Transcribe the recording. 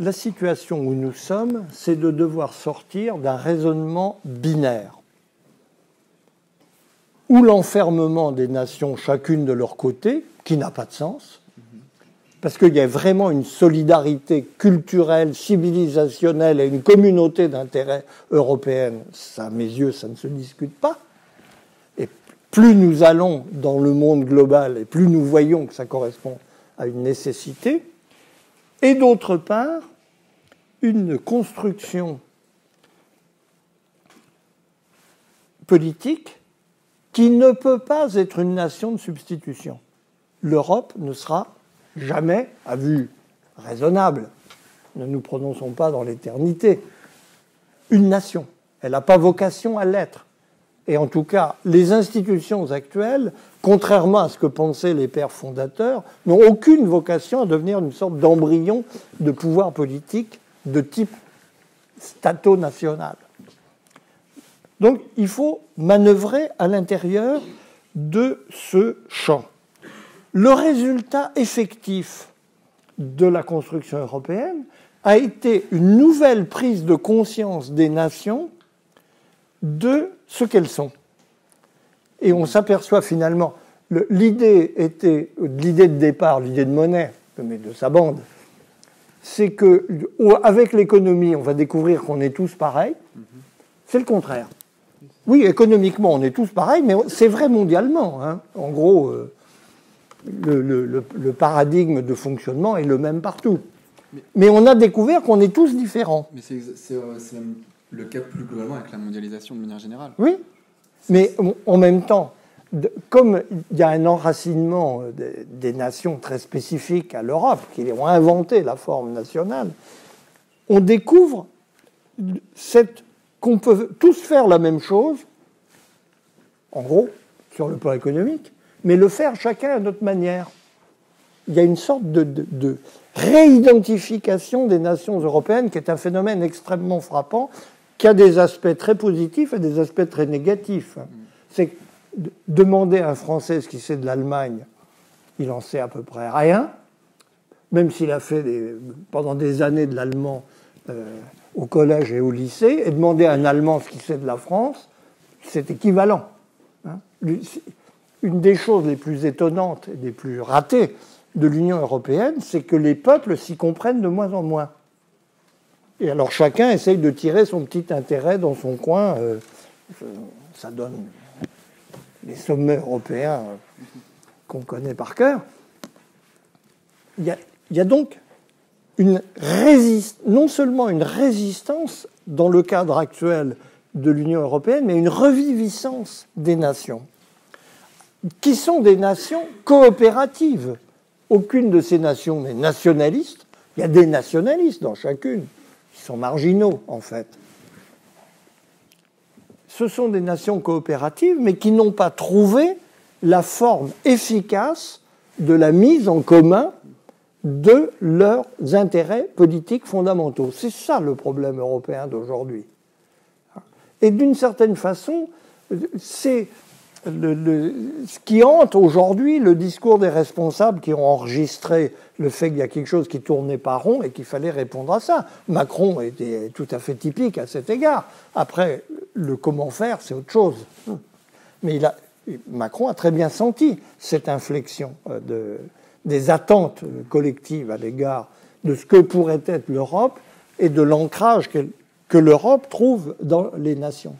la situation où nous sommes, c'est de devoir sortir d'un raisonnement binaire, ou l'enfermement des nations chacune de leur côté, qui n'a pas de sens, parce qu'il y a vraiment une solidarité culturelle, civilisationnelle et une communauté d'intérêt européenne. Ça, à mes yeux, ça ne se discute pas. Et plus nous allons dans le monde global, et plus nous voyons que ça correspond à une nécessité. Et d'autre part, une construction politique qui ne peut pas être une nation de substitution. L'Europe ne sera jamais, à vue raisonnable, ne nous prononçons pas dans l'éternité, une nation. Elle n'a pas vocation à l'être. Et en tout cas, les institutions actuelles, contrairement à ce que pensaient les pères fondateurs, n'ont aucune vocation à devenir une sorte d'embryon de pouvoir politique de type stato-national. Donc il faut manœuvrer à l'intérieur de ce champ. Le résultat effectif de la construction européenne a été une nouvelle prise de conscience des nations de ce qu'elles sont. Et on s'aperçoit finalement, l'idée de départ, l'idée de Monnet, mais de sa bande, c'est qu'avec l'économie, on va découvrir qu'on est tous pareils. C'est le contraire. Oui, économiquement, on est tous pareils, mais c'est vrai mondialement. Hein. En gros, le paradigme de fonctionnement est le même partout. Mais on a découvert qu'on est tous différents. Mais c'est le cas plus globalement avec la mondialisation de manière générale. Oui, mais en même temps, comme il y a un enracinement des nations très spécifiques à l'Europe, qui ont inventé la forme nationale, on découvre qu'on peut tous faire la même chose, en gros, sur le plan économique, mais le faire chacun à notre manière. Il y a une sorte de réidentification des nations européennes qui est un phénomène extrêmement frappant, qui a des aspects très positifs et des aspects très négatifs. C'est demander à un Français ce qu'il sait de l'Allemagne, il en sait à peu près rien, même s'il a fait pendant des années de l'allemand au collège et au lycée, et demander à un Allemand ce qu'il sait de la France, c'est équivalent. Hein. Une des choses les plus étonnantes et les plus ratées de l'Union européenne, c'est que les peuples s'y comprennent de moins en moins. Et alors chacun essaye de tirer son petit intérêt dans son coin. Ça donne les sommets européens qu'on connaît par cœur. Il y a donc non seulement une résistance dans le cadre actuel de l'Union européenne, mais une reviviscence des nations, qui sont des nations coopératives. Aucune de ces nations n'est nationaliste. Il y a des nationalistes dans chacune, qui sont marginaux, en fait. Ce sont des nations coopératives, mais qui n'ont pas trouvé la forme efficace de la mise en commun de leurs intérêts politiques fondamentaux. C'est ça le problème européen d'aujourd'hui. Et d'une certaine façon, c'est ce qui hante aujourd'hui le discours des responsables qui ont enregistré le fait qu'il y a quelque chose qui tournait pas rond et qu'il fallait répondre à ça. Macron était tout à fait typique à cet égard. Après, le comment faire, c'est autre chose. Mais Macron a très bien senti cette inflexion des attentes collectives à l'égard de ce que pourrait être l'Europe et de l'ancrage que l'Europe trouve dans les nations.